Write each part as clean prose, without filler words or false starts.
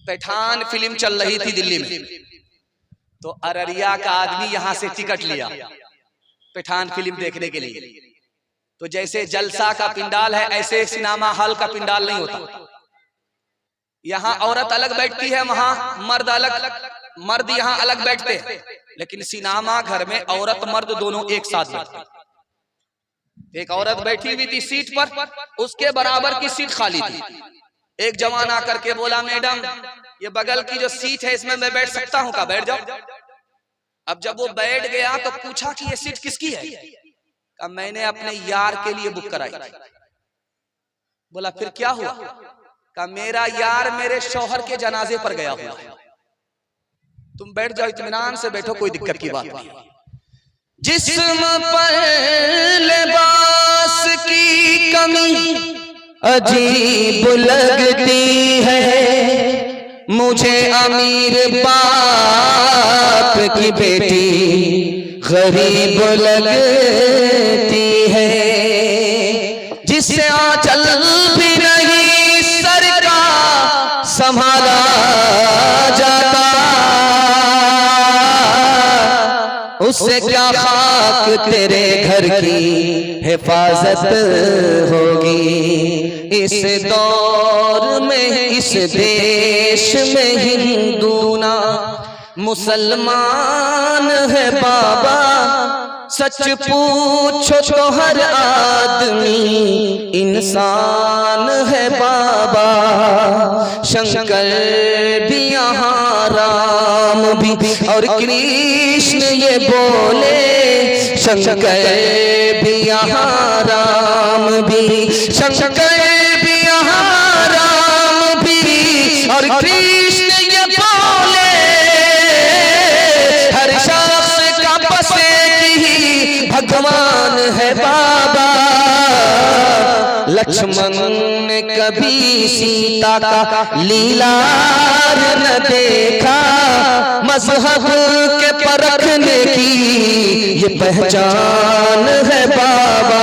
Pathan film चल रही थी दिल्ली में, तो अररिया का आदमी यहां से टिकट लिया पठान फिल्म देखने के लिए। तो जैसे जलसा का पिंडाल है ऐसे सिनेमा हॉल का पिंडाल नहीं होता। यहाँ औरत अलग बैठती है, वहां मर्द अलग, मर्द यहाँ अलग बैठते हैं। लेकिन सिनेमा घर में औरत मर्द दोनों एक साथ बैठते। एक औरत बैठी हुई थी सीट पर, उसके बराबर की सीट खाली थी। एक जवान आकर के बोला, मैडम ये बगल की जो सीट है इसमें मैं बैठ सकता हूँ क्या? बैठ जाओ। अब जब वो बैठ गया तो पूछा कि ये सीट किसकी है? कहा मैंने अपने यार के लिए बुक कराई। बोला फिर क्या हुआ? कहा मेरा यार मेरे शौहर के जनाजे पर गया हुआ है। तुम बैठ जाओ, इत्मीनान से बैठो, कोई दिक्कत की बात नहीं। जिस्म पर लिबास की कमी अजीब लगती है, मुझे अमीर बाप की बेटी गरीब लगती है। जिससे आंचल भी नहीं सर का संभाला जाता, उससे क्या खाक तेरे घर की हिफाजत होगी। इस दौर में इस देश में हिंदू ना मुसलमान है बाबा, सच पूछो तो हर आदमी इंसान है बाबा। शंकर भी यहाँ राम भी और कृष्ण ये बोले, शंकर भी यहाँ राम भी, शंकर भी यहाँ राम भी और कृष्ण ये बोले। हर शख्स का बसे ही भगवान है बाबा। लक्ष्मण ने कभी सीता का लीलार न देखा, मजहब के परखने की ये पहचान है बाबा।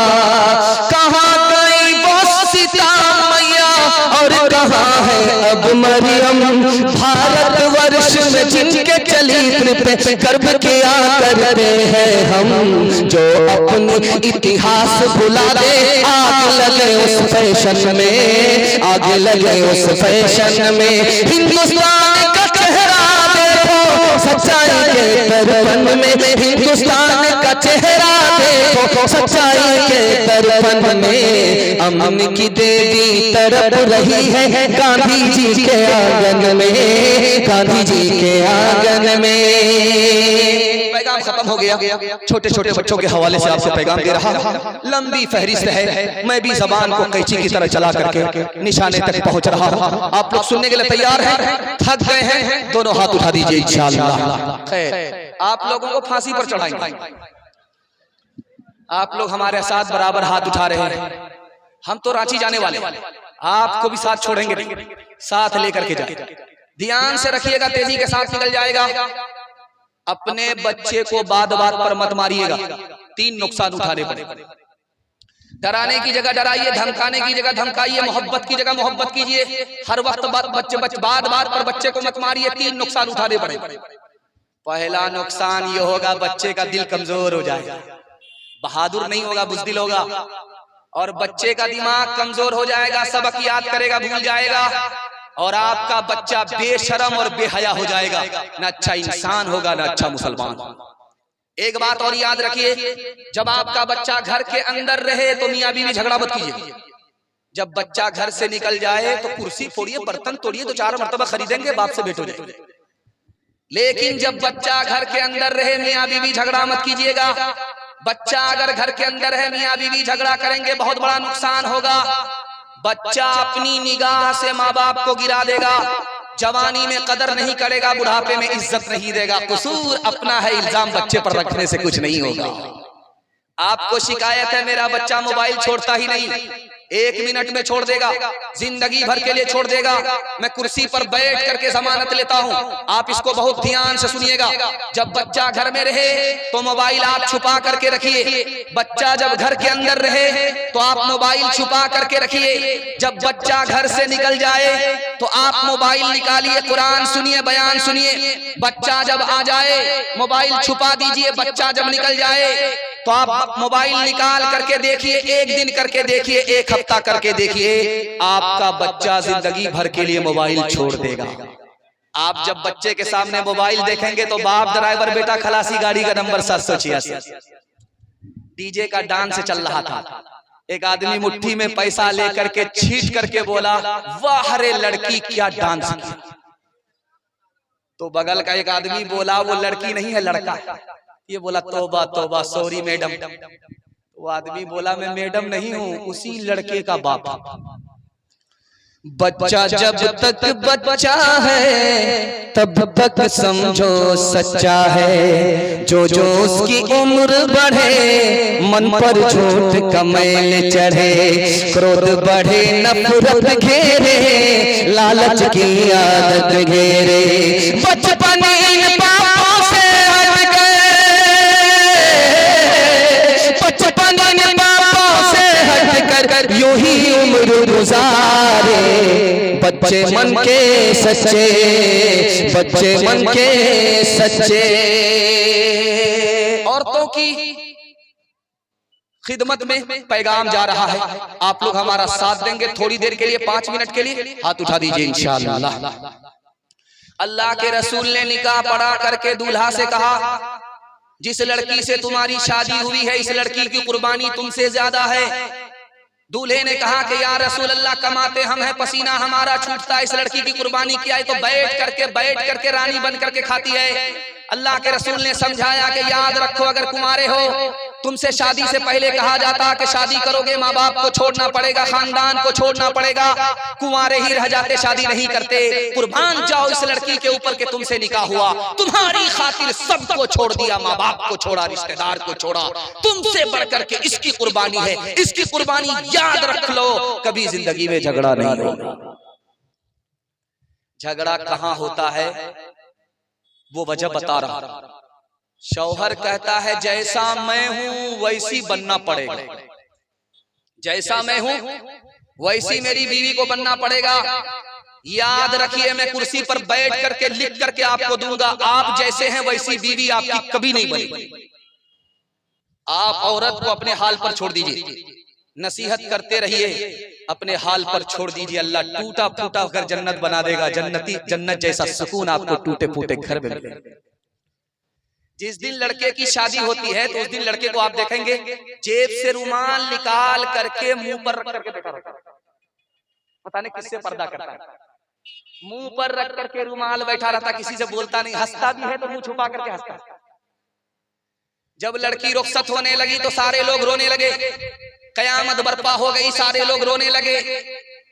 कहाँ गई वो सीता मैया और कहाँ है अब मरियम? भारतवर्ष में जिनके चरित्र गर्व किया करते हैं हम, जो अपने इतिहास भुला दे। आग लगे उस फैशन में, आग लगे उस फैशन में। हिंदुस्तान का चेहरा देखो सच्चाई के दर्पण में, हिंदुस्तान का चेहरा देखो सच्चाई के दर्पण में। अमन की देवी तरफ रही है गांधी जी के आंगन में, गांधी जी के आंगन में। पैगाम खत्म हो गया। छोटे छोटे बच्चों के हवाले से आपसे पैगाम दे रहा हूं। लंबी फहरिस्त है, मैं भी जबान को कैंची की तरह चला करके निशाने तक पहुंच रहा हूं। आप लोग सुनने के लिए तैयार हैं? थक गए हैं? दोनों हाथ उठा दीजिए इंशाअल्लाह। खैर, आप लोगों को फांसी पर चढ़ाएंगे। आप लोग हमारे साथ बराबर हाथ उठा रहे हैं। हम तो रांची जाने वाले, आपको भी साथ छोड़ेंगे नहीं, साथ लेकर के जाए। ध्यान से रखिएगा, तेजी के साथ निकल जाएगा। अपने बच्चे को बात बात पर मत मारिएगा, 3 नुकसान उठाने पड़े। डराने की जगह डराइए, धमकाने की जगह धमकाइए, मोहब्बत की जगह मोहब्बत कीजिए। हर वक्त बात बात पर बच्चे को मत मारिए, 3 नुकसान उठाने पड़े। पहला नुकसान ये होगा, बच्चे का दिल कमजोर हो जाएगा, बहादुर नहीं होगा, बुज़दिल होगा। और बच्चे का दिमाग कमजोर हो जाएगा, सबक याद करेगा भूल जाएगा। और आपका बच्चा बेशरम और बेहया हो जाएगा, ना अच्छा इंसान होगा ना अच्छा मुसलमान। एक बात और याद रखिए, जब आपका बच्चा घर के अंदर रहे तो मियां बीवी झगड़ा मत कीजिए। जब बच्चा घर से निकल जाए तो कुर्सी फोड़िए, बर्तन तोड़िए, 2-4 मरतबा खरीदेंगे, बाप से भेंट हो जाएगी। लेकिन जब बच्चा घर के अंदर रहे, मियां बीवी झगड़ा मत कीजिएगा। बच्चा अगर घर के अंदर है, मियां बीवी झगड़ा करेंगे, बहुत बड़ा नुकसान होगा। बच्चा अपनी निगाह से माँ बाप को गिरा देगा, जवानी में कदर नहीं करेगा, बुढ़ापे में इज्जत नहीं देगा। कसूर अपना है, इल्जाम बच्चे पर रखने से कुछ नहीं होगा। आपको शिकायत है मेरा बच्चा मोबाइल छोड़ता ही नहीं, 1 मिनट में छोड़ देगा, जिंदगी भर के लिए छोड़ देगा। मैं कुर्सी पर बैठ करके जमानत लेता हूं, आप इसको बहुत ध्यान से सुनिएगा। जब बच्चा घर में रहे तो मोबाइल आप छुपा करके रखिए। बच्चा जब घर के अंदर रहे तो आप मोबाइल छुपा करके रखिए। जब बच्चा घर से निकल जाए तो आप मोबाइल निकालिए, कुरान सुनिए, बयान सुनिए। बच्चा जब आ जाए मोबाइल छुपा दीजिए। बच्चा जब निकल जाए तो आप मोबाइल निकाल करके देखिए, 1 दिन करके देखिए, 1 हफ्ता करके देखिए, आपका बच्चा जिंदगी भर के लिए मोबाइल छोड़ देगा। आप जब बच्चे के सामने मोबाइल देखेंगे तो बाप ड्राइवर, बेटा खलासी गाड़ी का नंबर 786। डीजे का डांस चल रहा था, एक आदमी मुट्ठी में पैसा लेकर के छीट करके बोला, वाह रे लड़की क्या डांस किया। तो बगल का एक आदमी बोला, वो लड़की नहीं है लड़का है। ये बोला, तौबा तौबा, सॉरी मैडम। वो आदमी बोला, मैं मैडम नहीं हूं, उसी लड़के का बाप। बच्चा जब तक बच्चा है तब तक समझो सच्चा है। जो जो उसकी उम्र बढ़े मन पर झूठ का मैल चढ़े। क्रोध बढ़े नफरत घेरे, लालच की आदत घेरे। बचपन इन पापों से हट कर यूं ही उम्र गुजारे। बच्चे मन के सच्चे, बच्चे मन के सच्चे। औरतों की खिदमत में पैगाम जा रहा है, आप लोग हमारा साथ देंगे थोड़ी देर के लिए, 5 मिनट के लिए। हाथ उठा दीजिए इंशाअल्लाह। अल्लाह के रसूल ने निकाह पढ़ा करके दूल्हा से कहा, जिस लड़की से तुम्हारी शादी हुई है इस लड़की की कुर्बानी तुमसे ज्यादा है। दूल्हे ने कहा कि या रसूल अल्लाह, कमाते हम हैं, पसीना हमारा छूटता है, इस लड़की की कुर्बानी क्या है? तो बैठ करके रानी बन करके खाती है। अल्लाह के रसूल ने समझाया कि याद रखो, अगर कुंवारे हो तुमसे शादी से पहले कहा जाता कि शादी करोगे माँ बाप को छोड़ना पड़ेगा, खानदान को छोड़ना पड़ेगा। कुंवारे ही रह जाते, शादी नहीं करते। कुर्बान जाओ इस लड़की के ऊपर के तुमसे निकाह हुआ, तुम्हारी खातिर सबको छोड़ दिया, माँ बाप को छोड़ा, रिश्तेदार को छोड़ा, तुमसे बढ़कर के इसकी कुर्बानी है। इसकी कुर्बानी याद रख लो, कभी जिंदगी में झगड़ा नहीं होगा। झगड़ा कहाँ होता है वो वजह बता रहा। शौहर कहता है जैसा मैं हूं वैसी बनना पड़ेगा, जैसा मैं हूं वैसी मेरी बीवी को बनना पड़ेगा। याद रखिए, मैं कुर्सी पर बैठ करके लिख करके आपको दूंगा, आप जैसे हैं वैसी बीवी आपकी कभी नहीं बनेगी। आप औरत को अपने हाल पर छोड़ दीजिए, नसीहत करते रहिए, अपने हाल पर छोड़ दीजिए। अल्लाह टूटा फूटा कर जन्नत बना देगा। जन्नत जैसा सुकून आपको टूटे फूटे घर में मिलेगा। जिस दिन लड़के की शादी होती है तो उस दिन लड़के को आप देखेंगे जेब से रुमाल निकाल करके मुंह पर रख करके बैठा रहता है। पता नहीं किससे पर्दा करता है, मुंह पर रख करके रुमाल बैठा रहता, किसी से बोलता नहीं, हंसता भी है तो मुंह छुपा करके हंसता है। जब लड़की रुखसत होने लगी तो सारे लोग रोने लगे, कयामत बर्पा हो गई, सारे लोग रोने लगे,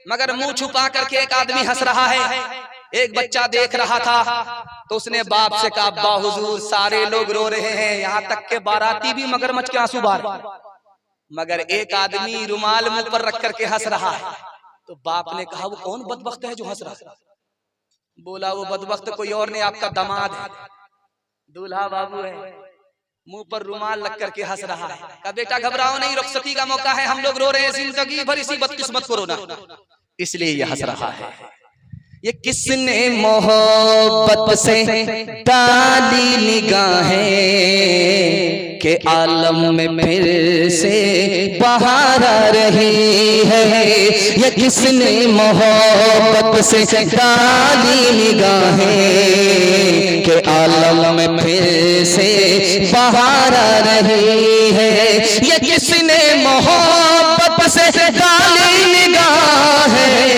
मगर मुंह छुपा करके एक आदमी हंस रहा है। एक बच्चा देख रहा था तो उसने बाप से कहा, अब्बा हुजूर सारे लोग रो रहे हैं, यहाँ तक के बाराती भी मगरमच्छ के आंसू बहा, मगर एक आदमी रुमाल मुंह पर रख करके हंस रहा है। तो बाप ने कहा, वो कौन बदबख्त है जो हंस रहा है? बोला, वो बदबख्त कोई और नहीं, आपका दामाद है, दूल्हा बाबू है, मुंह पर रुमाल लग करके हंस रहा है। कहा, बेटा घबराओ नहीं, रुखसती का मौका है, हम लोग रो रहे हैं, जिंदगी भर इसी बदकिस्मत को रोना, इसलिए ये हंस रहा है। ये किसने मोहब्बत से डाली निगाहें के आलम में फिर से बहार आ रही है। ये किसने मोहब्बत से डाली निगाहें के आलम में फिर से बहार आ रही है। ये किसने मोहब्बत से डाली निगाहें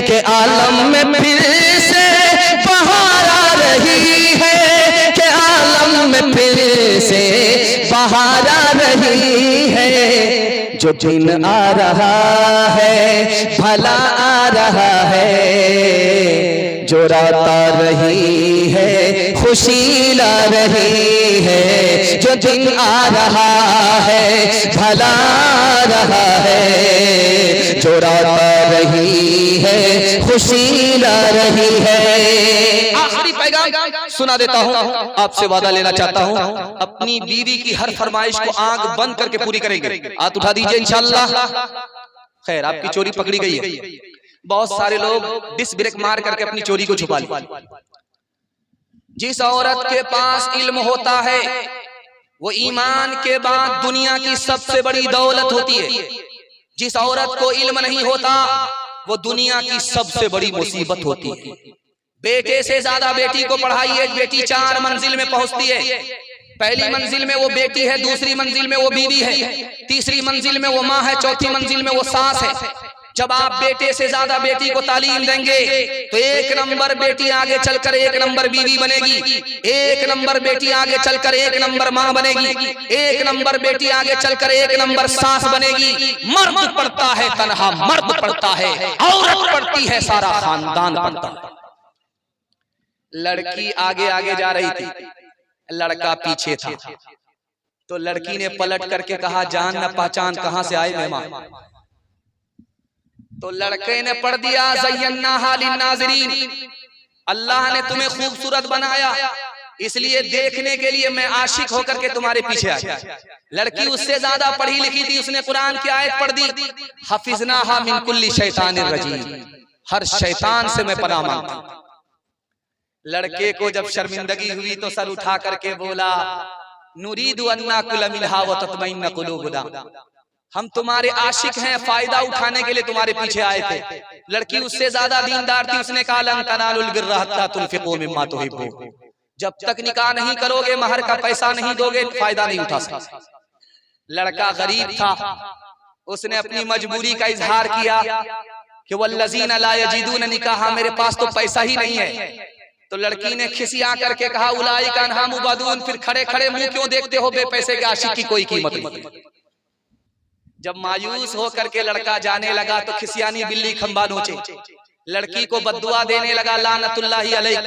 के आलम में फिर से बहार आ रही है, के आलम में फिर से बहार आ रही है। जो दिन आ रहा है भला आ रहा है, जो राता रही है खुशी ला रही है, जो दिन आ रहा है भला रहा है, जो राता रही है खुशी ला रही है। आखिरी पैगाम सुना देता हूँ, आपसे वादा लेना चाहता हूँ, अपनी बीवी की हर फरमाइश को आंख बंद करके पूरी करेंगे। हाथ उठा दीजिए इंशाअल्लाह। खैर आपकी चोरी पकड़ी गई है, बहुत सारे लोग डिस ब्रेक मार करके अपनी चोरी को छुपा ली। जिस औरत के पास इल्म होता है वो ईमान के बाद दुनिया की सबसे बड़ी दौलत होती है। जिस औरत को इल्म नहीं होता वो दुनिया की सबसे बड़ी मुसीबत होती है। बेटे से ज्यादा बेटी को पढ़ाइए, बेटी 4 मंजिल में पहुंचती है। पहली मंजिल में वो बेटी है, दूसरी मंजिल में वो बीवी है, तीसरी मंजिल में वो माँ है, चौथी मंजिल में वो सास है। जब आप बेटे से ज्यादा बेटी को तालीम देंगे तो 1 नंबर बेटी आगे चलकर 1 नंबर बीवी बनेगी, 1 नंबर बेटी आगे चलकर 1 नंबर माँ बनेगी, 1 नंबर बेटी आगे चलकर 1 नंबर सास बनेगी। मर्द पढ़ता है तन्हा मर्द पढ़ता है, औरत पढ़ती है सारा खानदान पढ़ता है। लड़की आगे आगे जा रही थी, लड़का पीछे था, तो लड़की ने पलट करके कहा जान न पहचान कहां से आए मेहमान। तो लड़के ने पढ़ दिया ज़य्यन्नाहा लिन्नाज़िरीन, अल्लाह ने तुम्हें खूबसूरत बनाया इसलिए देखने के लिए मैं आशिक होकर के तुम्हारे पीछे आ गया। लड़की उससे ज्यादा पढ़ी लिखी थी, उसने कुरान की आयत पढ़ दी, हफिज़नाहा मिन कुल्ली शैतानिर रजीम, हर शैतान से मैं पनाह मांगता हूं। लड़के को जब शर्मिंदगी हुई तो सर उठा करके बोला नुरीदु अन्ना कुल मिनहा व तत्मइन्ना कुलूबुना, हम तुम्हारे आशिक हैं, फायदा उठाने के लिए तुम्हारे पीछे आए थे। लड़की उससे ज्यादा दीनदार थी, उसने कहा लन तनालुल बिर्रा हत्ता तुनफिकू मिम्मा तुहिब्बून, जब तक निकाह नहीं करोगे महर का पैसा नहीं दोगे फायदा नहीं उठा सकते। लड़का गरीब था, उसने अपनी मजबूरी का इजहार किया कि वल्लज़ीना ला यजिदून निकाहा, मेरे पास तो पैसा ही नहीं है। तो लड़की ने खिसिया करके कहा उलाइका अन्हा मुबादून, फिर खड़े खड़े मुंह क्यों देखते हो, बेपैसे के आशिक की कोई कीमत नहीं। जब मायूस होकर के लड़का जाने लगा तो खिसियानी बिल्ली खंबा नोचे, लड़की को बद्दुआ देने लगा लानतुल्लाहि अलैक,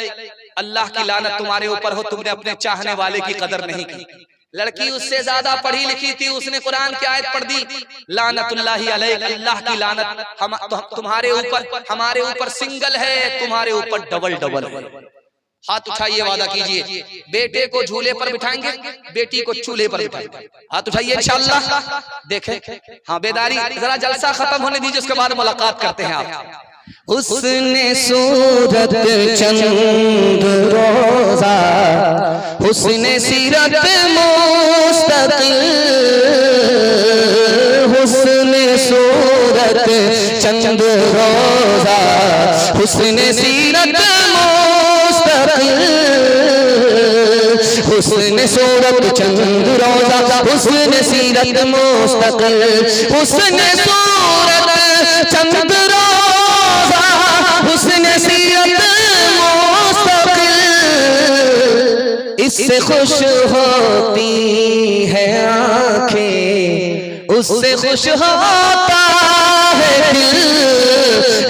अल्लाह की लानत तुम्हारे ऊपर हो, तुमने अपने चाहने वाले की कदर नहीं की। लड़की उससे ज्यादा पढ़ी लिखी थी, उसने कुरान की आयत पढ़ दी लानतुल्लाहि अलैक, अल्लाह की लानत तुम्हारे ऊपर, हमारे ऊपर सिंगल है, तुम्हारे ऊपर डबल डबल है। हाथ उठाइए, वादा कीजिए बेटे को झूले पर बिठाएंगे, बेटी को चूल्हे पर बिठाएंगे। हाथ उठाइए इंशाअल्लाह। देखें हाँ बेदारी, जरा जलसा खत्म होने दीजिए, उसके बाद मुलाकात करते हैं आप। उसने सूरत चंद रोजा, उसने सीरत मुस्तकिल, उसने सूरत चंद रोजा, उसने सीरत उसने सूरत चंद रोजा, उसने सीरत मुस्तकिल, उसने सूरत चंद रोजा, उसने सीरत मुस्तकिल, इससे खुश होती है आंखें, उससे खुश होता है दिल,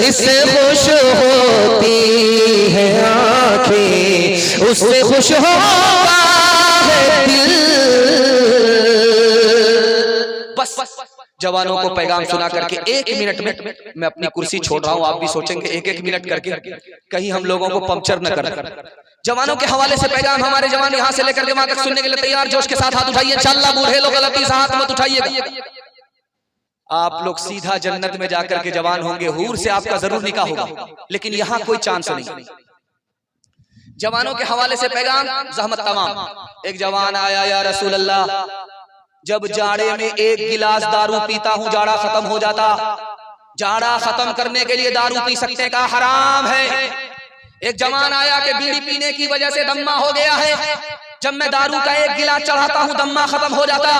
इससे खुश होती है आंखें, उससे खुश होता है दिल। बस जवानों को पैगाम सुना करके 1 मिनट में मैं अपनी कुर्सी छोड़ रहा हूँ, आप भी सोचेंगे 1-1 मिनट करके कहीं हम लोगों को पंक्चर न कर। जवानों के हवाले से पैगाम, हमारे जवान यहाँ से लेकर के वहां तक सुनने के लिए तैयार, जोश के साथ हाथ उठाइए इंशाअल्लाह। बूढ़े लोग गलती से हाथ मत उठाइएगा, आप लोग सीधा जन्नत में जाकर के जवान होंगे, हूर से आपका जरूर निकाह होगा, लेकिन यहाँ कोई चांस नहीं। जवानों के हवाले से पैगाम, जहमत तमाम। एक जवान आया, या रसूल अल्लाह, जब जाड़े में 1 गिलास दारू पीता हूँ जाड़ा खत्म हो जाता, जाड़ा खत्म करने के लिए दारू पी सकते का हराम है। एक जवान आया कि बीड़ी पीने की वजह से दम्मा हो गया है, जब मैं दारू का 1 गिलास चढ़ाता हूँ दम्मा खत्म हो जाता,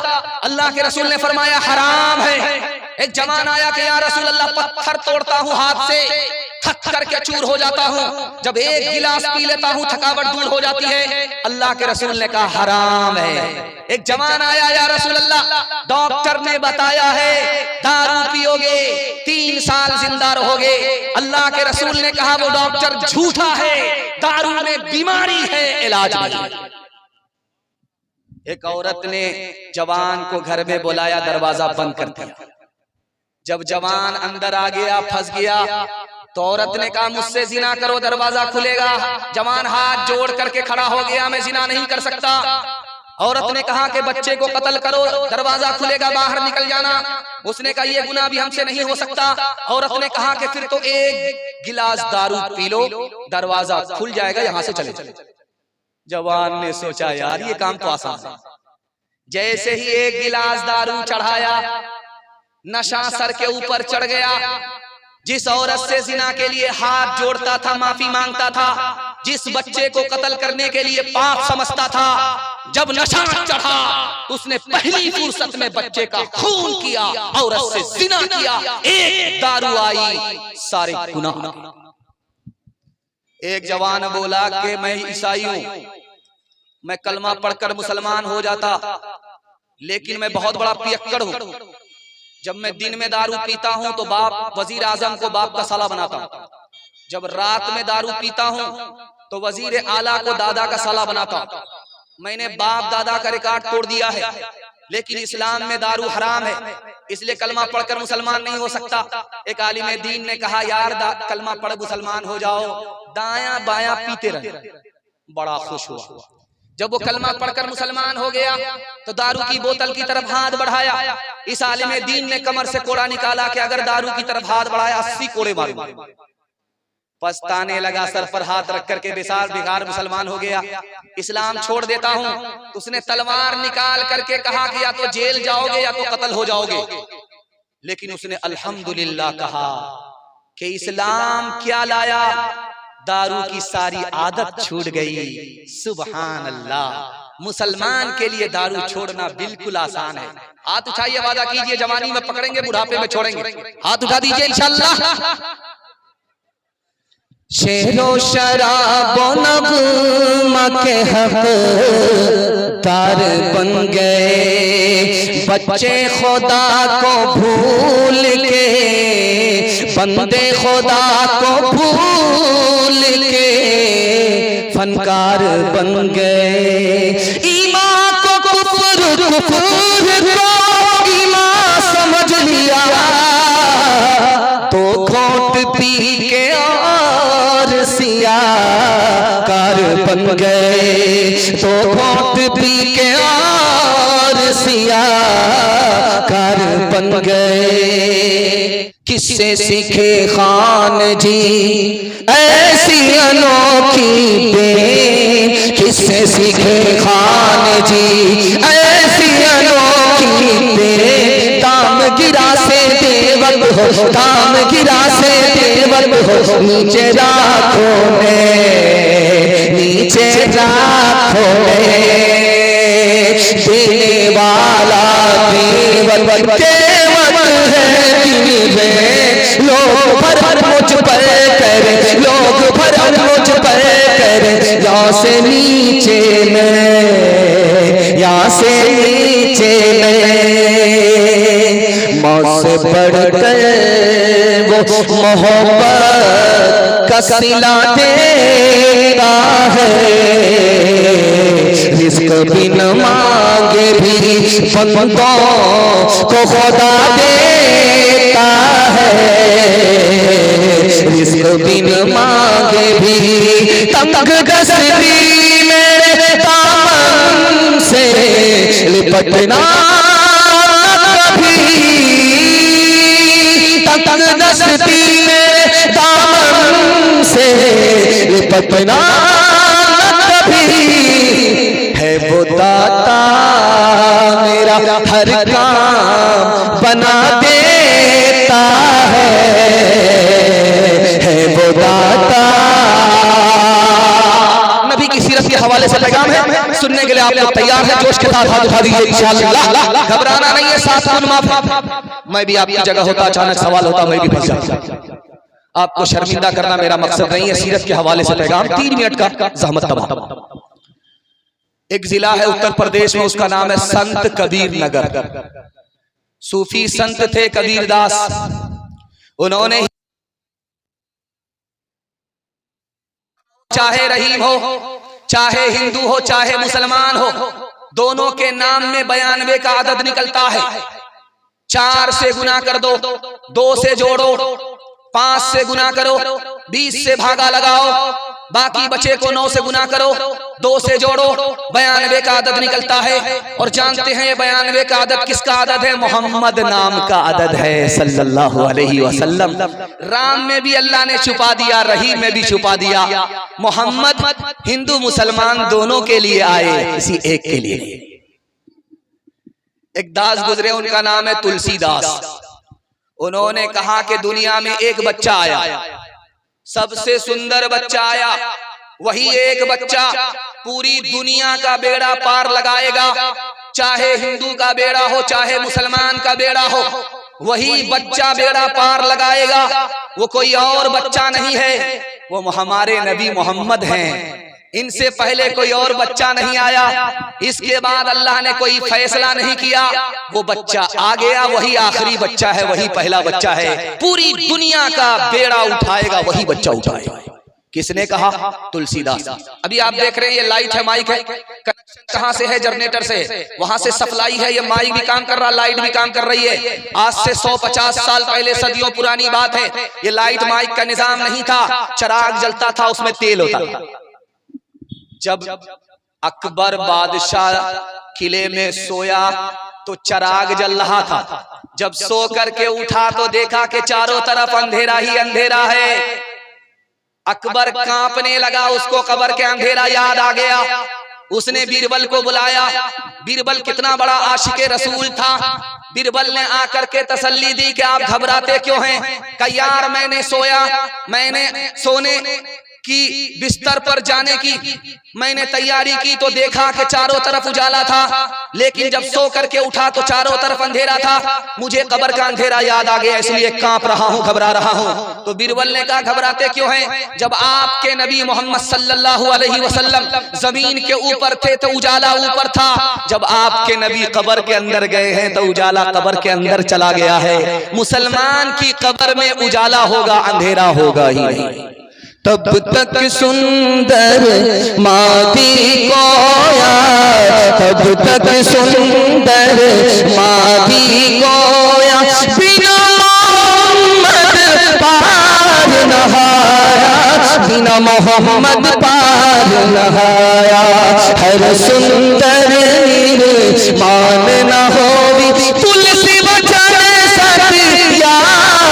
अल्लाह के रसूल ने फरमाया हराम है। एक जवान आया कि या रसूल अल्लाह, पत्थर तोड़ता हूँ हाथ से, थक करके चूर हो जाता हूँ, जब एक गिलास पी लेता हूँ थकावट दूर हो जाती है। अल्लाह के रसूल ने कहा हराम है। एक जवान आया, या रसूल अल्लाह, डॉक्टर ने बताया है दारू पियोगे 3 साल जिंदा रहोगे। अल्लाह के रसूल ने कहा वो डॉक्टर झूठा है, दारू में बीमारी है, इलाज नहीं। एक औरत ने जवान को घर में बुलाया, दरवाजा बंद कर दिया। जब जवान अंदर आ गया, फंस गया, तो औरत ने कहा मुझसे जिना करो, दरवाजा खुलेगा। जवान हाथ जोड़ करके खड़ा हो गया, मैं जिना नहीं कर सकता। औरत ने कहा कि बच्चे को कत्ल करो, दरवाजा खुलेगा, बाहर निकल जाना। उसने कहा ये गुनाह भी हमसे नहीं हो सकता। औरत ने कहा कि फिर तो एक गिलास दारू पी लो, दरवाजा खुल जाएगा, यहां से चले चले। जवान ने सोचा यार ये काम तो आसान है। जैसे ही एक गिलास दारू चढ़ाया, नशा सर के ऊपर चढ़ गया। जिस औरत से जिना के लिए हाथ जोड़ता था, माफी मांगता था, जिस बच्चे को कत्ल करने के लिए पाप समझता था, जब नशा चढ़ा तो उसने पहली फुर्सत में बच्चे का खून किया, औरत से जिना किया। एक दारू आई, सारे गुनाह। एक जवान बोला कि मैं ईसाई हूं, मैं कलमा पढ़कर मुसलमान हो जाता, लेकिन मैं बहुत बड़ा पियक्कड़ हूं। जब मैं दिन में दारू पीता हूं तो बाप वजीर आजम को बाप का साला बनाता हूं, जब रात में दारू पीता हूं तो वजीर आला को दादा का साला बनाता हूं। मैंने बाप दादा का रिकॉर्ड तोड़ दिया है, लेकिन इस्लाम में दारू हराम है, इसलिए कलमा पढ़कर मुसलमान नहीं हो सकता। एक आलिम दीन ने कहा यार कलमा पढ़ मुसलमान हो जाओ। दायां बायां पीते रहे, बड़ा खुश हुआ। जब वो कलमा पढ़कर मुसलमान हो गया तो दारू की बोतल की तरफ हाथ बढ़ाया। इस आलिम दीन ने कमर से कोड़ा निकाला कि अगर दारू की तरफ हाथ बढ़ाया 80 कोड़े मारूंगा। पछताने लगा, सर पर हाथ रख करके बेकार मुसलमान हो गया, इस्लाम छोड़ देता हूं। तो उसने तलवार निकाल करके कहा कि या तो जेल जाओगे या तो कत्ल हो जाओगे। लेकिन उसने अल्हम्दुलिल्लाह कहा कि इस्लाम क्या लाया, दारू की सारी आदत छूट गई। सुभान अल्लाह। मुसलमान के लिए दारू छोड़ना बिल्कुल आसान है। हाथ उठाइए, वादा कीजिए जवानी में पकड़ेंगे, बुढ़ापे में छोड़ेंगे। हाथ उठा दीजिए इंशाअल्लाह। शेरो शराबो नगमा के हकदार बन गए, बच्चे खुदा को भूल के, बंदे खुदा को भूल के फनकार बन गए। ईमान को कुफ्र, कुफ्र को ईमान समझ लिया, तो घोंट पी के कार बन गए, तो घोंट पी के और सिया कार बन गए। किससे सीखे खान जी ऐसी अनोखी बेन, किससे सीखे खान जी ऐसी अनोखी बेन। दाम गिरा से देवत हो, दाम गिरा से देवत हो, नीचे राखों ने, नीचे राखों ने। देने वाला देवत देवत है दिल में, लोग भर मुझ पर करे, लोग भर मुझ पर करे। यहाँ से नीचे में, यहाँ से नीचे में मौत से बढ़कर वो मोहब्बत का सिला देता है। रिज़्क़ बिन मांगे भी बंदों को खुदा देता है। रिज़्क़ बिन मांगे भी तंग दस्ती मेरे दामन से लिपटना कभी, तंग दस्ती मेरे दामन से लिपटना कभी। है वो दाता मेरा हर काम बना देता है वो दाता। नबी की सीरत के हवाले से पैगाम है, सुनने के लिए आप लोग तैयार हैं? जोश के साथ हाथ उठा दीजिए इंशाअल्लाह। घबराना नहीं है, साथ माफ। मैं भी आपकी जगह होता, अचानक सवाल होता, मैं भी फंस जाता। आपको शर्मिंदा करना मेरा मकसद नहीं है, सीरत के हवाले से पैगाम 3 मिनट का ज़हमत तमाम। एक जिला है उत्तर प्रदेश में, उसका नाम है संत कबीर नगर। सूफी संत थे कबीर दास। उन्होंने चाहे रहीम हो, चाहे हिंदू हो, चाहे मुसलमान हो, दोनों के नाम में 92 का अदद निकलता है। 4 से गुना कर दो, 2 से जोड़ो, 5 से गुना करो, 20 से भागा लगाओ, बाकी बचे को 9 से गुना करो, 2 से जोड़ो, 92 का अदद निकलता है। और जानते हैं ये 92 का अदद किसका अदद है? मोहम्मद नाम का अदद है सल्लल्लाहु अलैहि वसल्लम। राम में भी अल्लाह ने छुपा दिया, रहीम में भी छुपा दिया। मोहम्मद हिंदू मुसलमान दोनों के लिए आए, किसी एक के लिए। एक दास गुजरे, उनका नाम है तुलसीदास। उन्होंने कहा कि दुनिया में एक बच्चा आया, सबसे सुंदर बच्चा आया, वही एक बच्चा पूरी दुनिया का बेड़ा पार लगाएगा। चाहे हिंदू का बेड़ा हो, चाहे मुसलमान का बेड़ा हो, वही बच्चा बेड़ा पार लगाएगा। वो कोई और बच्चा नहीं है, वो हमारे नबी मोहम्मद हैं। इनसे पहले कोई और बच्चा नहीं आया, इसके बाद अल्लाह ने कोई फैसला नहीं किया, वो बच्चा आ गया, वही आखिरी बच्चा है, वही पहला बच्चा है। पूरी दुनिया का बेड़ा उठाएगा वही बच्चा उठाएगा। किसने कहा? तुलसीदास। अभी आप देख रहे हैं ये लाइट है, माइक है, कनेक्शन कहां से है? जनरेटर से, वहां से सप्लाई है, ये माइक भी काम कर रहा, लाइट भी काम कर रही है। आज से 150 साल पहले, सदियों पुरानी बात है, ये लाइट माइक का निजाम नहीं था, चराग जलता था, उसमें तेल होता था। जब अकबर बादशाह किले में सोया तो चराग जल रहा था। जब सो करके उठा तो देखा कि चारों तरफ अंधेरा ही अंधेरा है। अकबर कांपने लगा, उसको कब्र के अंधेरा याद आ गया। उसने बीरबल को बुलाया। बीरबल कितना बड़ा आशिके रसूल था। बीरबल ने आकर के तसल्ली दी कि आप घबराते क्यों हैं? कहा यार मैंने सोया, मैंने सोने की बिस्तर पर जाने की मैंने तैयारी की तो देखा कि चारों तरफ उजाला था, लेकिन जब सो करके उठा तो चारों तरफ अंधेरा था। मुझे कब्र का अंधेरा याद आ गया, इसलिए कांप रहा हूं, घबरा रहा हूं। तो बीरबल ने कहा घबराते क्यों हैं? जब आपके नबी मोहम्मद सल्लल्लाहु अलैहि वसल्लम जमीन के ऊपर थे तो उजाला ऊपर था, जब आपके नबी कब्र के अंदर गए हैं तो उजाला कब्र के अंदर चला गया है। मुसलमान की कब्र में उजाला होगा, अंधेरा होगा ही नहीं। तब तक सुंदर मादी गोया, तब तक सुंदर मादी गोया, बिना मोहम्मद पार नहाया, बिना मोहम्मद पार नहाया। हर सुंदर मान न होवी, तुलसी वचन सत्या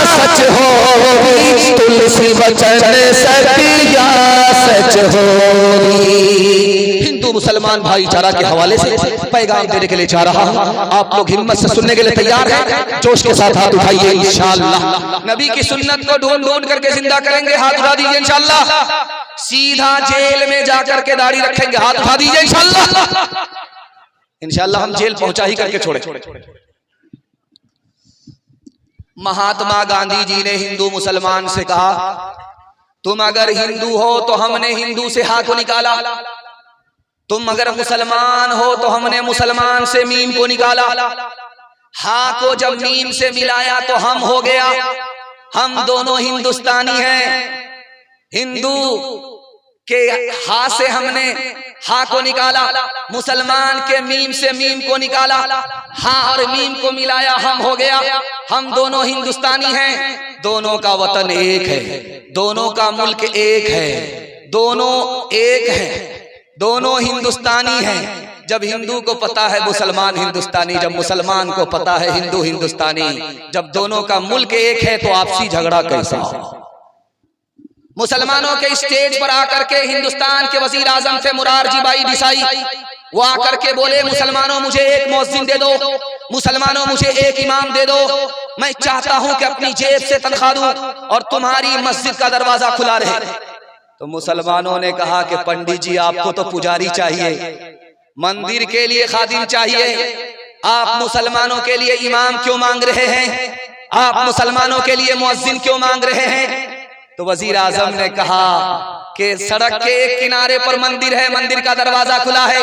सच होवी, तुलसी वचन सत्या सच होवी। हिंदू मुसलमान भाईचारा के हवाले से पैगाम देने के लिए जा रहा हूं। आप लोग हिम्मत से सुनने के लिए तैयार हैं? जोश के साथ हाथ उठाइए इंशाअल्लाह। नबी की सुन्नत को ढूंढ ढूंढ करके जिंदा करेंगे, हाथ उठा दीजिए इंशाअल्लाह। सीधा जेल में जाकर के दाढ़ी रखेंगे, हाथ उठा दीजिए इंशाअल्लाह। इंशाअल्लाह हम जेल पहुंचा ही करके छोड़े। महात्मा गांधी जी ने हिंदू मुसलमान से कहा तुम अगर हिंदू हो तो हमने हिंदू से हा को निकाला, तुम अगर मुसलमान हो तो हमने मुसलमान से मीम को निकाला। हा को जब मीम से मिलाया तो हम हो गया, हम दोनों हिंदुस्तानी हैं। हिंदू के हा से हमने हा को निकाला, मुसलमान के मीम से मीम को निकाला, हा और मीम को मिलाया, हम हो गया, हम दोनों हिंदुस्तानी हैं। दोनों का वतन एक है, दोनों का मुल्क एक है, दोनों एक है, दोनों हिंदुस्तानी हैं। जब हिंदू को पता है मुसलमान हिंदुस्तानी, जब मुसलमान को पता है हिंदू हिंदुस्तानी, जब दोनों का मुल्क एक है तो आपसी झगड़ा कैसा? मुसलमानों के स्टेज पर आकर के हिंदुस्तान के वजीर आजम थे मुरारजी भाई देसाई, वो आकर के बोले मुसलमानों मुझे एक मुअज्जिन दे दो, मुसलमानों मुझे एक इमाम दे दो, मैं चाहता हूं कि अपनी जेब से तनख्वाह दूं और तुम्हारी मस्जिद का दरवाजा खुला रहे। तो मुसलमानों ने कहा कि पंडित जी आपको तो पुजारी चाहिए, मंदिर के लिए खादिम चाहिए, आप मुसलमानों के लिए इमाम क्यों मांग रहे हैं? आप मुसलमानों के लिए मुअज्जिन क्यों मांग रहे हैं? तो वजीर आजम ने कहा कि सड़क के एक किनारे पर मंदिर है, मंदिर का दरवाजा खुला है।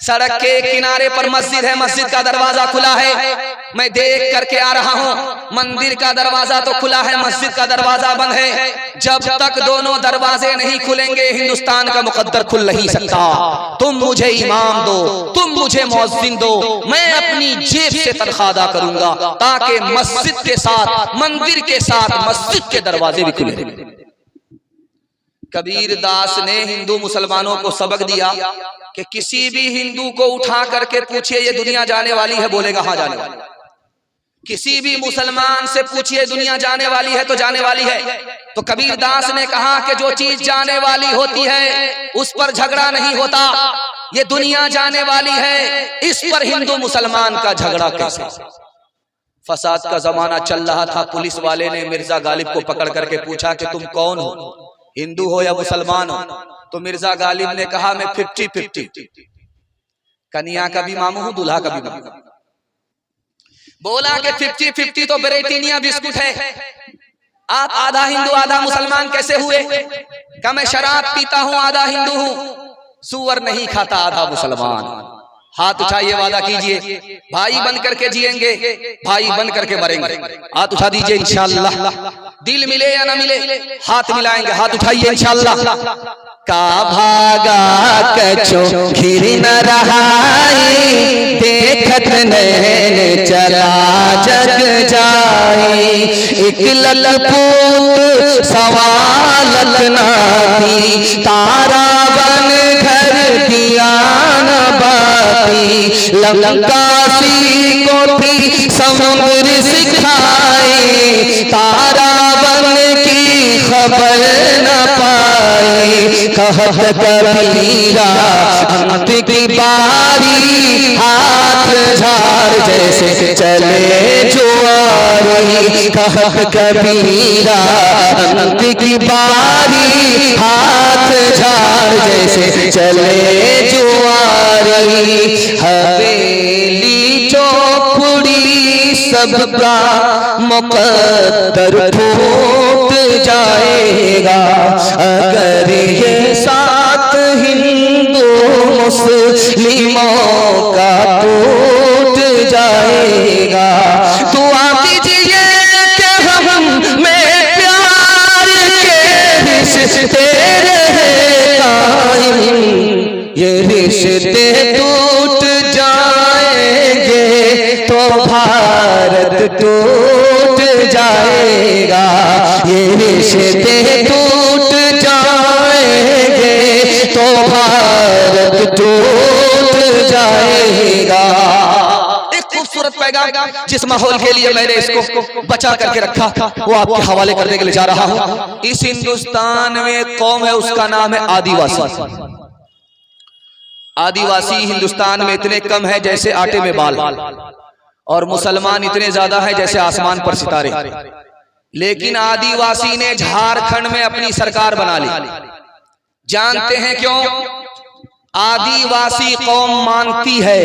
सड़क के किनारे पर मस्जिद है, मस्जिद का दरवाजा खुला है। मैं देख करके आ रहा हूँ, मंदिर का दरवाजा तो खुला है, मस्जिद का दरवाजा बंद है। जब तक दोनों दरवाजे नहीं खुलेंगे हिंदुस्तान का मुकद्दर खुल नहीं सकता। तुम मुझे इमाम दो, तुम मुझे मुअज्जिन दो, मैं अपनी जेब से तनख्वाह अदा करूंगा ताकि मस्जिद के साथ, मंदिर के साथ मस्जिद के दरवाजे भी खुले रहें। कबीर दास ने हिंदू मुसलमानों को सबक दिया कि किसी भी हिंदू को उठा करके पूछिए ये दुनिया जाने वाली है, बोलेगा हाँ जाने वाली। किसी भी मुसलमान से पूछिए दुनिया जाने वाली है तो जाने वाली है। तो कबीर दास ने कहा कि जो चीज जाने वाली होती है उस पर झगड़ा नहीं होता, ये दुनिया जाने वाली है, इस पर हिंदू मुसलमान का झगड़ा कैसे। फसाद का जमाना चल रहा था, पुलिस वाले ने मिर्जा गालिब को पकड़ करके पूछा कि तुम कौन हो, हिंदू हो या मुसलमान हो। तो मिर्जा गालिब ने कहा मैं 50-50, कन्या का भी मामू हूं, दूल्हा का भी मामू। बोला कि 50-50 तो ब्रिटानिया बिस्कुट है, आप आधा हिंदू आधा मुसलमान कैसे हुए? क्या मैं शराब पीता हूं आधा हिंदू हूं, सुअर नहीं खाता आधा मुसलमान। हाथ उठाइए, वादा कीजिए भाई बन करके जिएंगे, भाई बन करके मरेंगे। हाथ उठा दीजिए इंशाअल्लाह, दिल मिले या ना मिले हाथ मिलाएंगे। हाथ उठाइए इंशाअल्लाह। का भागा कछो घिर न रहाई, देखत नैन चला जग जाई। एक ललपूत सवालत नाती, तारा बन घर दिया न बाती। लंकासी को भी समुद्र सिखाए, तारा बन की खबर न पाए। कहत कबीरा अंत की बारी, हाथ झाड़ जैसे चले जुआरी। कहत कबीरा अंत की बारी, हाथ झाड़ जैसे चले जुआरी। हवेली चौपड़ी सबका मुकद्दर फूट जाएगा, अगर ये साथ हिंदू मुस्लिमों का टूट जाएगा। दुआ कीजिए कि हम में प्यार के रिश्ते रहे कायम, ये रिश्ते टूट जाएंगे तो भारत टूट जाएगा। ये रिश्ते टूट जाएंगे तो भारत टूट जाएगा। एक खूबसूरत पैगाम जिस माहौल के लिए मैंने इसको बचा करके रखा वो आपके हवाले करने के लिए जा रहा हूं। इस हिंदुस्तान में कौम है, उसका नाम है आदिवासी। आदिवासी हिंदुस्तान में इतने कम है जैसे आटे में बाल, और मुसलमान इतने ज्यादा है जैसे आसमान पर सितारे। लेकिन आदिवासी ने झारखंड में अपनी सरकार बना ली। जानते हैं क्यों? आदिवासी कौम मानती है,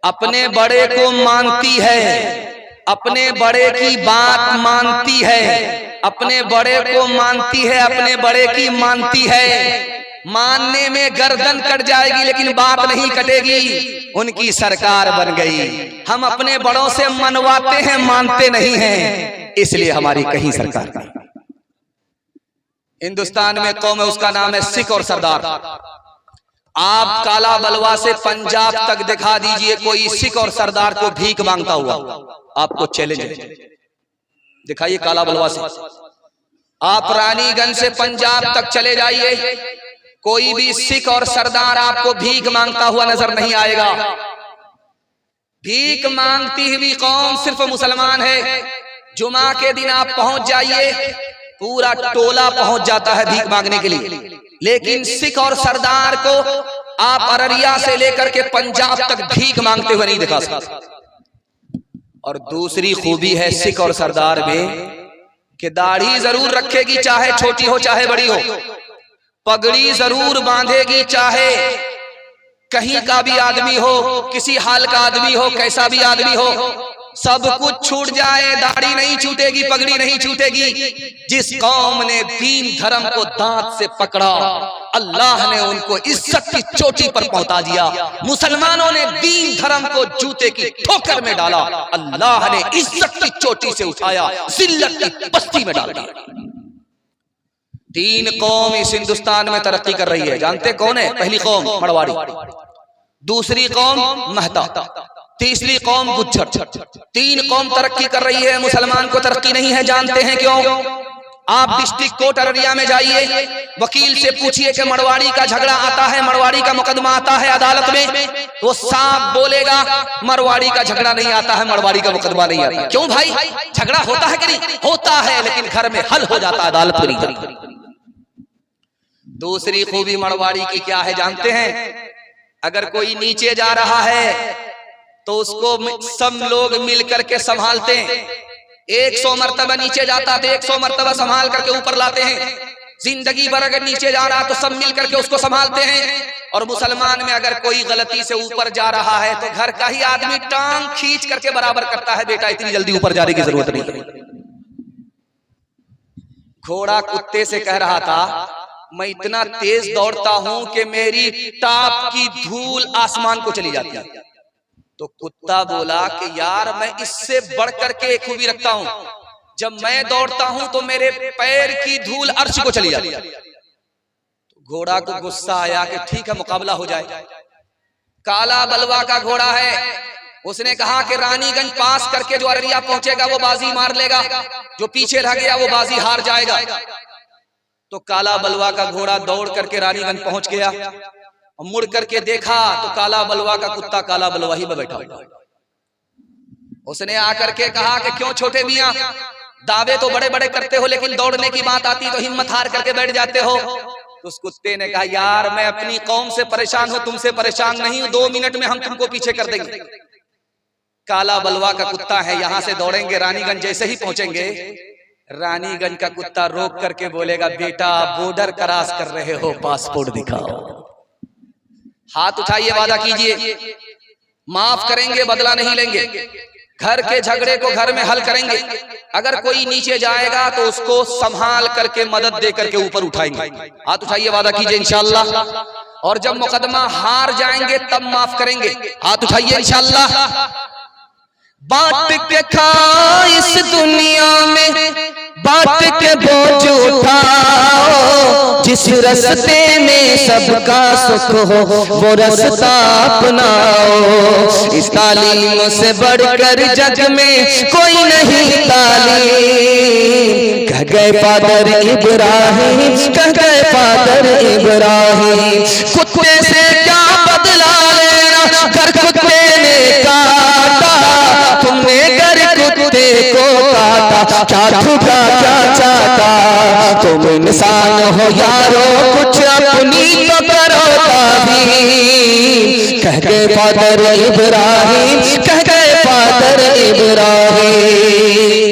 अपने बड़े को मानती है, अपने बड़े की बात मानती है, अपने बड़े को मानती है, अपने बड़े की मानती है। मानने में गर्दन कट जाएगी लेकिन बात नहीं कटेगी। उनकी सरकार बन गई। हम अपने बड़ों से मनवाते हैं, मानते नहीं हैं, इसलिए हमारी कहीं सरकार नहीं। हिंदुस्तान में कौम है, उसका नाम है सिख और सरदार। आप काला बलवा से पंजाब तक दिखा दीजिए कोई सिख और सरदार को भीख मांगता हुआ, आपको चैलेंज दिखाइए काला बलवा से। आप रानीगंज से पंजाब तक चले जाइए, कोई भी सिख और सरदार आपको भीख मांगता हुआ नजर नहीं आएगा। भीख मांगती हुई कौम सिर्फ मुसलमान है। जुमा के दिन आप पहुंच जाइए, पूरा टोला पहुंच जाता है भीख मांगने के लिए। लेकिन सिख और सरदार को आप अररिया से लेकर के पंजाब तक भीख मांगते हुए नहीं दिखा सकते। और दूसरी खूबी है सिख और सरदार में कि दाढ़ी जरूर रखेगी, चाहे छोटी हो चाहे बड़ी हो, पगड़ी जरूर बांधेगी, चाहे कहीं का भी आदमी हो, किसी हाल का आदमी हो, कैसा भी आदमी हो। सब कुछ छूट जाए, दाढ़ी नहीं छूटेगी, पगड़ी नहीं छूटेगी। जिस कौम ने दीन धर्म को दांत से पकड़ा, अल्लाह ने उनको इज्जत की चोटी पर पहुंचा दिया। मुसलमानों ने दीन धर्म को जूते की ठोकर में डाला, अल्लाह ने इज्जत की चोटी से उठाया, जिल्लत की बस्ती में डाल दिया। 3 कौम इस हिंदुस्तान में तरक्की कर रही है, जानते कौन है? पहली कौम मरवाड़ी, दूसरी कौम महता, तीसरी कौम गुज्जर। 3 कौम तरक्की कर रही है, मुसलमान को तरक्की नहीं है। जानते हैं क्यों? आप डिस्ट्रिक्ट कोर्ट अररिया में जाइए, वकील से पूछिए कि मरवाड़ी का झगड़ा आता है, मरवाड़ी का मुकदमा आता है अदालत में, तो साफ बोलेगा मरवाड़ी का झगड़ा नहीं आता है, मरवाड़ी का मुकदमा नहीं आता। क्यों भाई? झगड़ा होता है कि नहीं? होता है, लेकिन घर में हल हो जाता है, अदालत में नहीं। दूसरी खूबी मरवाड़ी की क्या है जानते हैं? अगर कोई नीचे जा रहा है तो उसको सब लोग मिलकर के संभालते हैं। 100 मर्तबा नीचे जाता तो 100 मर्तबा संभाल करके ऊपर लाते हैं। जिंदगी भर अगर नीचे जा रहा तो सब मिल करके उसको संभालते हैं। और मुसलमान में अगर कोई गलती से ऊपर जा रहा है तो घर का ही आदमी टांग खींच करके बराबर करता है, बेटा इतनी जल्दी ऊपर जाने की जरूरत नहीं। घोड़ा कुत्ते से कह रहा था, मैं इतना तेज दौड़ता हूं कि मेरी टाप की धूल आसमान को चली जाती है। तो कुत्ता बोला कि यार मैं इससे बढ़कर के एक खूबी रखता हूं, जब मैं दौड़ता हूं तो मेरे पैर की धूल अर्श को चली जाती है। तो घोड़ा को गुस्सा आया कि ठीक है, मुकाबला हो जाए। काला बलवा का घोड़ा है, उसने कहा कि रानीगंज पास करके जो अररिया पहुंचेगा वो बाजी मार लेगा, जो पीछे रह गया वो बाजी हार जाएगा। तो काला बलवा का घोड़ा दौड़ करके रानीगंज पहुंच गया, और मुड़ करके देखा तो काला बलवा का कुत्ता काला बलवा ही में बैठा हुआ। उसने आकर के कहा कि क्यों छोटे मियां, दावे तो बड़े बड़े करते हो, लेकिन दौड़ने की बात आती तो हिम्मत हार करके बैठ जाते हो। तो उस कुत्ते ने कहा, यार मैं अपनी कौम से परेशान हूं, तुमसे परेशान नहीं हूं, 2 मिनट में हम तुमको पीछे कर देंगे। काला बलवा का कुत्ता है, यहां से दौड़ेंगे, रानीगंज जैसे ही पहुंचेंगे, रानीगंज का कुत्ता रोक करके बोलेगा, बेटा बॉर्डर क्रॉस कर रहे हो, पासपोर्ट दिखाओ। हाथ उठाइए, वादा कीजिए, माफ करेंगे, बदला नहीं लेंगे, घर के झगड़े को घर में हल करेंगे। अगर कोई नीचे जाएगा तो उसको संभाल करके मदद दे करके ऊपर उठाएंगे। हाथ उठाइए, वादा कीजिए इंशाअल्लाह। और जब मुकदमा हार जाएंगे तब माफ करेंगे। हाथ उठाइए इंशाअल्लाह। बांट के खा इस दुनिया में, बांट के बोझ उठाओ, जिस रास्ते में सबका सुख हो वो रास्ता अपनाओ। इस तालीम से बढ़कर जग में कोई नहीं तालीम। कह गए फादर इब्राहिम, कह गए फादर इब्राहिम, कुत्ते से क्या बदला लेना, कर कुत्ते ने काटा, तुमने घर कुत्ते को काटा, क्या ठुका क्या चाहता। तुम इंसान हो यारो, कुछ अपनी तो करो ताबीर। कह गए फादर इब्राहिम, कह गए फादर इब्राहिम।